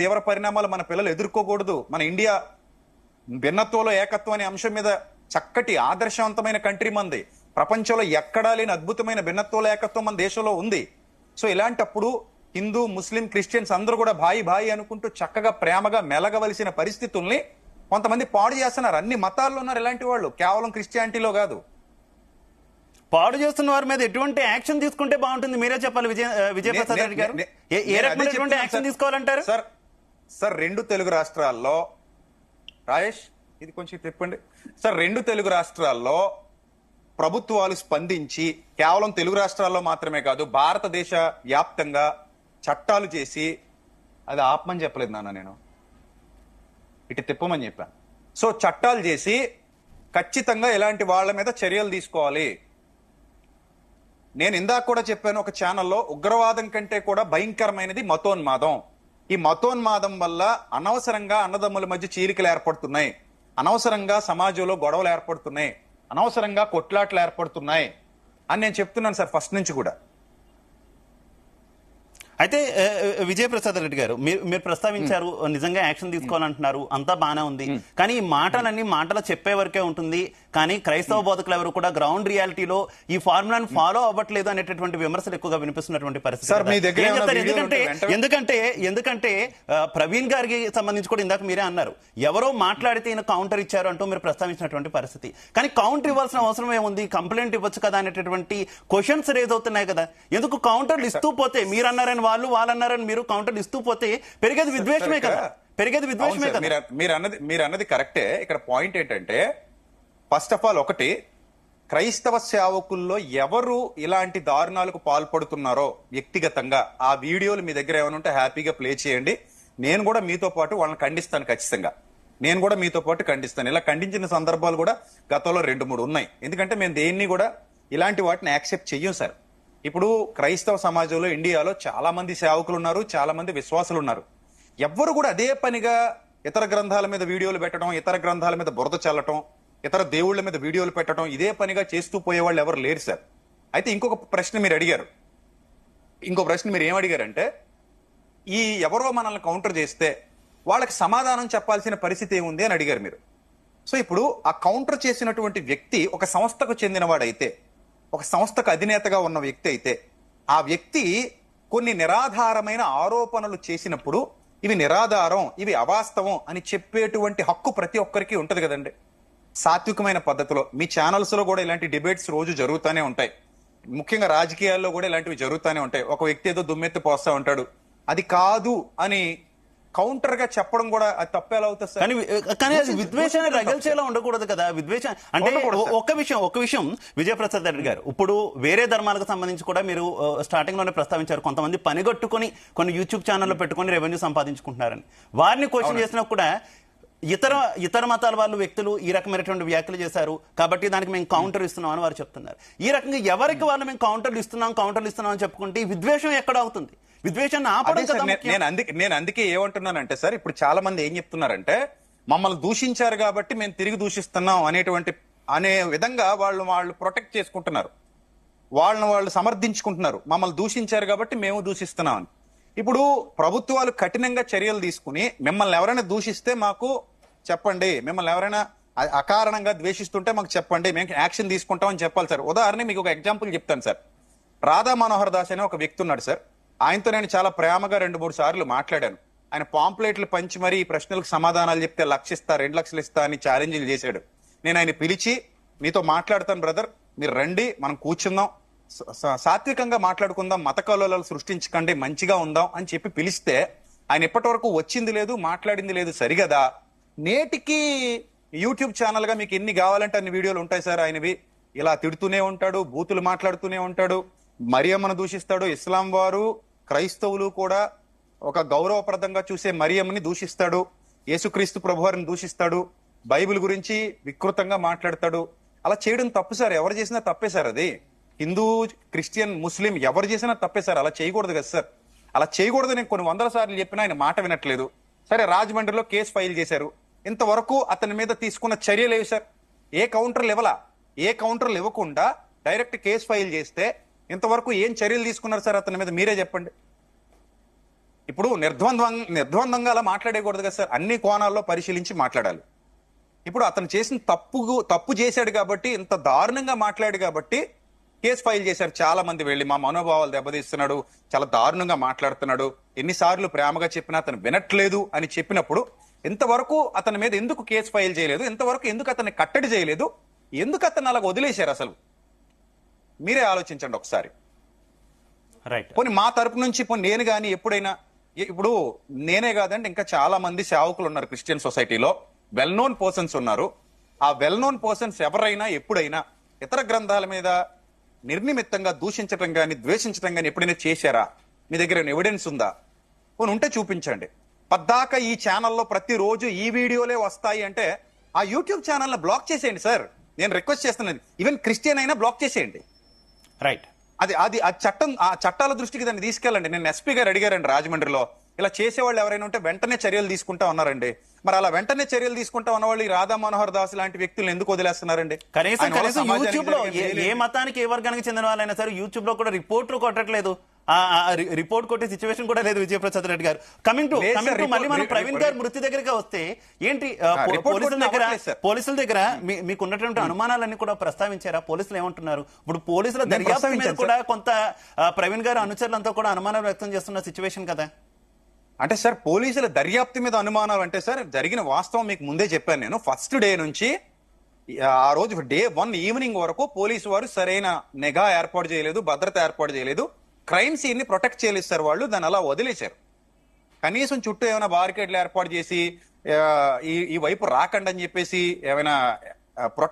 తీవ్ర పరిణామాలు మన పిల్లలు ఎదుర్కోకూడదు. మన ఇండియా భిన్నత్వంలో ఏకత్వం అనే అంశం మీద చక్కటి ఆదర్శవంతమైన కంట్రీ మంది. ప్రపంచంలో ఎక్కడా లేని అద్భుతమైన భిన్నత్వంలో ఏకత్వం మన దేశంలో ఉంది. సో ఇలాంటప్పుడు హిందూ, ముస్లిం, క్రిస్టియన్స్ అందరూ కూడా భాయి భాయి అనుకుంటూ చక్కగా ప్రేమగా మెలగవలసిన పరిస్థితుల్ని కొంతమంది పాడు చేస్తున్నారు. అన్ని మతాల్లో ఉన్నారు ఇలాంటి వాళ్ళు, కేవలం క్రిస్టియానిటీలో కాదు. పాడు చేస్తున్న వారి మీద ఎటువంటి యాక్షన్ తీసుకుంటే బాగుంటుంది మీరే చెప్పాలి విజయప్రసాద్ రెడ్డి గారు. ఏ రకమైనటువంటి యాక్షన్ తీసుకోవాలంటారు? సార్ 2 తెలుగు రాష్ట్రాల్లో, రాజేష్ ఇది కొంచెం చెప్పండి సార్, 2 తెలుగు రాష్ట్రాల్లో ప్రభుత్వాలు స్పందించి కేవలం తెలుగు రాష్ట్రాల్లో మాత్రమే కాదు భారతదేశ వ్యాప్తంగా చట్టాలు చేసి, అది ఆపమని చెప్పలేదు నాన్న, నేను ఇటు తిప్పమని చెప్పాను. సో చట్టాలు చేసి ఖచ్చితంగా ఇలాంటి వాళ్ళ మీద చర్యలు తీసుకోవాలి. నేను ఇందాక కూడా చెప్పాను ఒక ఛానల్లో, ఉగ్రవాదం కంటే కూడా భయంకరమైనది మతోన్మాదం. ఈ మతోన్మాదం వల్ల అనవసరంగా అన్నదమ్ముల మధ్య చీలికలు ఏర్పడుతున్నాయి, అనవసరంగా సమాజంలో గొడవలు ఏర్పడుతున్నాయి, అనవసరంగా కొట్లాట్లు ఏర్పడుతున్నాయి అని నేను చెప్తున్నాను సార్ ఫస్ట్ నుంచి కూడా. అయితే విజయప్రసాద్ రెడ్డి గారు మీరు ప్రస్తావించారు, నిజంగా యాక్షన్ తీసుకోవాలంటున్నారు, అంతా బానే ఉంది. కానీ ఈ మాటలన్నీ మాటలు చెప్పే వరకే ఉంటుంది. కానీ క్రైస్తవ బోధకులు ఎవరు కూడా గ్రౌండ్ రియాలిటీలో ఈ ఫార్ములాను ఫాలో అవ్వట్లేదు అనేటటువంటి విమర్శలు ఎక్కువగా వినిపిస్తున్నటువంటి పరిస్థితి. ఎందుకంటే ప్రవీణ్ గారికి సంబంధించి కూడా ఇందాక మీరే అన్నారు, ఎవరో మాట్లాడితే ఈయన కౌంటర్ ఇచ్చారు అంటూ మీరు ప్రస్తావించినటువంటి పరిస్థితి. కానీ కౌంటర్ ఇవ్వాల్సిన అవసరం ఏముంది? కంప్లైంట్ ఇవ్వచ్చు కదా అనేటటువంటి క్వశ్చన్స్ రేజ్ అవుతున్నాయి కదా. ఎందుకు కౌంటర్లు ఇస్తూ పోతే, మీరు అన్నారని వాళ్ళు అన్నారని మీరు కౌంటర్లు ఇస్తూ పోతే పెరిగేది విద్వేషమే కదా. మీరు అన్నది కరెక్టే. ఇక్కడ పాయింట్ ఏంటంటే, ఫస్ట్ ఆఫ్ ఆల్ ఒకటి, క్రైస్తవ సేవకుల్లో ఎవరు ఇలాంటి దారుణాలకు పాల్పడుతున్నారో వ్యక్తిగతంగా ఆ వీడియోలు మీ దగ్గర ఏమైనా ఉంటే హ్యాపీగా ప్లే చేయండి. నేను కూడా మీతో పాటు వాళ్ళని ఖండిస్తాను. ఖచ్చితంగా నేను కూడా మీతో పాటు ఖండిస్తాను. ఇలా ఖండించిన సందర్భాలు కూడా గతంలో 2-3 ఉన్నాయి. ఎందుకంటే మేము దేన్ని కూడా ఇలాంటి వాటిని యాక్సెప్ట్ చెయ్యం సార్. ఇప్పుడు క్రైస్తవ సమాజంలో ఇండియాలో చాలా మంది సేవకులు ఉన్నారు, చాలా మంది విశ్వాసులు ఉన్నారు. ఎవ్వరు కూడా అదే పనిగా ఇతర గ్రంథాల మీద వీడియోలు పెట్టడం, ఇతర గ్రంథాల మీద బురద చల్లటం, ఇతర దేవుళ్ళ మీద వీడియోలు పెట్టడం, ఇదే పనిగా చేస్తూ పోయే వాళ్ళు ఎవరు లేరు సార్. అయితే ఇంకొక ప్రశ్న మీరు అడిగారు. ఇంకో ప్రశ్న మీరు ఏమడిగారంటే, ఈ ఎవరో మనల్ని కౌంటర్ చేస్తే వాళ్ళకి సమాధానం చెప్పాల్సిన పరిస్థితి ఏముంది అని అడిగారు మీరు. సో ఇప్పుడు ఆ కౌంటర్ చేసినటువంటి వ్యక్తి ఒక సంస్థకు చెందినవాడైతే, ఒక సంస్థకు అధినేతగా ఉన్న వ్యక్తి అయితే, ఆ వ్యక్తి కొన్ని నిరాధారమైన ఆరోపణలు చేసినప్పుడు ఇవి నిరాధారం, ఇవి అవాస్తవం అని చెప్పేటువంటి హక్కు ప్రతి ఒక్కరికి ఉంటది కదండి, సాత్వికమైన పద్ధతిలో. మీ ఛానల్స్ లో కూడా ఇలాంటి డిబేట్స్ రోజు జరుగుతూనే ఉంటాయి. ముఖ్యంగా రాజకీయాల్లో కూడా ఇలాంటివి జరుగుతూనే ఉంటాయి. ఒక వ్యక్తి ఏదో దుమ్మెత్తి పోస్తా ఉంటాడు, అది కాదు అని కౌంటర్ గా చెప్పడం కూడా అది తప్పేలా అవుతుంది సార్. కానీ అది విద్వేషాన్ని రగల్చేలా ఉండకూడదు కదా. విద్వేషం అంటే ఒక విషయం విజయప్రసాద్ రెడ్డి గారు, ఇప్పుడు వేరే ధర్మాలకు సంబంధించి కూడా మీరు స్టార్టింగ్ లోనే ప్రస్తావించారు, కొంతమంది పనిగట్టుకొని కొన్ని యూట్యూబ్ ఛానల్లో పెట్టుకొని రెవెన్యూ సంపాదించుకుంటున్నారని. వారిని క్వశ్చన్ చేసినా కూడా ఇతర మతాల వాళ్ళు వ్యక్తులు ఈ రకమైనటువంటి వ్యాఖ్యలు చేశారు కాబట్టి దానికి మేము కౌంటర్ ఇస్తున్నాం అని వారు చెప్తున్నారు. ఈ రకంగా ఎవరికి వాళ్ళు మేము కౌంటర్లు ఇస్తున్నాం అని చెప్పుకుంటే విద్వేషం ఎక్కడ అవుతుంది? విద్వేషాన్ని ఆపడం కదా. నేను అందుకే ఏమంటున్నానంటే సార్, ఇప్పుడు చాలా మంది ఏం చెప్తున్నారంటే, మమ్మల్ని దూషించారు కాబట్టి మేము తిరిగి దూషిస్తున్నాం అనే విధంగా వాళ్ళు ప్రొటెక్ట్ చేసుకుంటున్నారు, వాళ్ళు సమర్థించుకుంటున్నారు. మమ్మల్ని దూషించారు కాబట్టి మేము దూషిస్తున్నాం అని. ఇప్పుడు ప్రభుత్వాలు కఠినంగా చర్యలు తీసుకుని మిమ్మల్ని ఎవరైనా దూషిస్తే మాకు చెప్పండి, మిమ్మల్ని ఎవరైనా అకారణంగా ద్వేషిస్తుంటే మాకు చెప్పండి, మేము యాక్షన్ తీసుకుంటామని చెప్పాలి సార్. ఉదాహరణ మీకు ఒక ఎగ్జాంపుల్ చెప్తాను సార్. రాధా మనోహర్ దాస్ అనే ఒక వ్యక్తి ఉన్నాడు సార్. ఆయనతో నేను చాలా ప్రేమగా 2-3 సార్లు మాట్లాడాను. ఆయన పాంప్లెట్లు పంచి మరీ ఈ ప్రశ్నలకు సమాధానాలు చెప్తే 1 లక్ష ఇస్తా, 2 లక్షలు ఇస్తా అని ఛాలెంజ్లు చేశాడు. నేను ఆయన పిలిచి, మీతో మాట్లాడతాను బ్రదర్, మీరు రండి, మనం కూర్చుందాం, సాత్వికంగా మాట్లాడుకుందాం, మత కలహాలు సృష్టించకండి, మంచిగా ఉందాం అని చెప్పి పిలిస్తే ఆయన ఇప్పటి వరకు వచ్చింది లేదు, మాట్లాడింది లేదు. సరిగదా నేటికి యూట్యూబ్ ఛానల్ గా మీకు ఎన్ని కావాలంటే అన్ని వీడియోలు ఉంటాయి సార్ ఆయనవి. ఇలా తిడుతూనే ఉంటాడు, బూతులు మాట్లాడుతూనే ఉంటాడు, మరియమ్మను దూషిస్తాడు. ఇస్లాం వారు, క్రైస్తవులు కూడా ఒక గౌరవప్రదంగా చూసే మరియమ్మని దూషిస్తాడు, యేసుక్రీస్తు ప్రభువారిని దూషిస్తాడు, బైబిల్ గురించి వికృతంగా మాట్లాడతాడు. అలా చేయడం తప్పు సార్, ఎవరు చేసినా తప్పే సార్. అది హిందూ, క్రిస్టియన్, ముస్లిం ఎవరు చేసినా తప్పే సార్. అలా చేయకూడదు కదా సార్. అలా చేయకూడదు నేను కొన్ని 100 సార్లు చెప్పినా ఆయన మాట వినట్లేదు. సరే, రాజమండ్రిలో కేసు ఫైల్ చేశారు, ఇంతవరకు అతని మీద తీసుకున్న చర్యలు ఏవి సార్? ఏ కౌంటర్లు ఇవ్వకుండా డైరెక్ట్ కేసు ఫైల్ చేస్తే ఇంతవరకు ఏం చర్యలు తీసుకున్నారు సార్ అతని మీద? మీరే చెప్పండి. ఇప్పుడు నిర్ద్వందంగా అలా మాట్లాడకూడదు కదా సార్. అన్ని కోణాల్లో పరిశీలించి మాట్లాడాలి. ఇప్పుడు అతను చేసిన తప్పు చేశాడు కాబట్టి, ఇంత దారుణంగా మాట్లాడు కాబట్టి కేసు ఫైల్ చేశారు చాలా మంది. వెళ్ళి మా మనోభావాలు దెబ్బతీస్తున్నాడు, చాలా దారుణంగా మాట్లాడుతున్నాడు, ఎన్నిసార్లు ప్రేమగా చెప్పినా అతను వినట్లేదు అని చెప్పినప్పుడు ఇంతవరకు అతని మీద ఎందుకు కేసు ఫైల్ చేయలేదు? ఇంతవరకు ఎందుకు అతన్ని కట్టడి చేయలేదు? ఎందుకు అతను అలా వదిలేశారు? అసలు మీరే ఆలోచించండి ఒకసారి. రైట్. పోనీ మా తరపు నుంచి నేను కానీ ఎప్పుడైనా, ఇప్పుడు నేనే కాదండి, ఇంకా చాలా మంది సేవకులు ఉన్నారు క్రిస్టియన్ సొసైటీలో, వెల్ నోన్ పర్సన్స్ ఉన్నారు. ఆ వెల్ నోన్ పర్సన్స్ ఎవరైనా ఎప్పుడైనా ఇతర గ్రంథాల మీద నిర్నిమిత్తంగా దూషించడం కానీ ద్వేషించడం కానీ ఎప్పుడైనా చేశారా? మీ దగ్గర ఎవిడెన్స్ ఉందా? పోనీ ఉంటే చూపించండి. పద్దాక ఈ ఛానల్లో ప్రతిరోజు ఈ వీడియోలే వస్తాయి అంటే ఆ యూట్యూబ్ ఛానల్ బ్లాక్ చేసేయండి సార్. నేను రిక్వెస్ట్ చేస్తున్నాను, ఈవెన్ క్రిస్టియన్ అయినా బ్లాక్ చేసేయండి. రైట్. అది అది ఆ చట్టాల దృష్టికి దాన్ని తీసుకెళ్ళండి. నేను ఎస్పీ గారు అడిగారండి రాజమండ్రిలో, ఇలా చేసేవాళ్ళు ఎవరైనా ఉంటే వెంటనే చర్యలు తీసుకుంటా ఉన్నారండి. మరి అలా వెంటనే చర్యలు తీసుకుంటా ఉన్న వాళ్ళు ఈ రాధా మనోహర్ దాస్ లాంటి వ్యక్తులను ఎందుకు వదిలేస్తున్నారండి? కనీసం యూట్యూబ్ లో ఏ మతానికి ఏ వర్గానికి చెందిన వాళ్ళైనా సరే యూట్యూబ్ లో కూడా రిపోర్ట్ కొట్టట్లేదు. రిపోర్ట్ కొట్టే సిచ్యువేషన్ కూడా లేదు విజయప్రసాద్ రెడ్డి గారు. కమింగ్ టు మళ్ళీ మనం ప్రవీణ్ గారు మృతి దగ్గరికి వస్తే ఏంటి, పోలీసుల దగ్గర మీకు ఉన్నటువంటి అనుమానాలన్నీ కూడా ప్రస్తావించారా? పోలీసులు ఏమంటున్నారు? ఇప్పుడు పోలీసుల దర్యాప్తు మీద కూడా కొంత ప్రవీణ్ గారు అనుచరులంతా కూడా అనుమానాలు వ్యక్తం చేస్తున్న సిచ్యువేషన్ కదా. అంటే సార్, పోలీసుల దర్యాప్తు మీద అనుమానాలు అంటే సార్, జరిగిన వాస్తవం మీకు ముందే చెప్పాను నేను. ఫస్ట్ డే నుంచి ఆ రోజు డే 1 ఈవినింగ్ వరకు పోలీసు వారు సరైన నిఘా ఏర్పాటు చేయలేదు, భద్రత ఏర్పాటు చేయలేదు, క్రైమ్ సీన్ ని ప్రొటెక్ట్ చేయలేదు సార్. వాళ్ళు దాన్ని అలా వదిలేశారు. కనీసం చుట్టూ ఏమైనా బారికేడ్లు ఏర్పాటు చేసి ఈ వైపు రాకండి అని చెప్పేసి ఏమైనా ప్రొటెక్ట్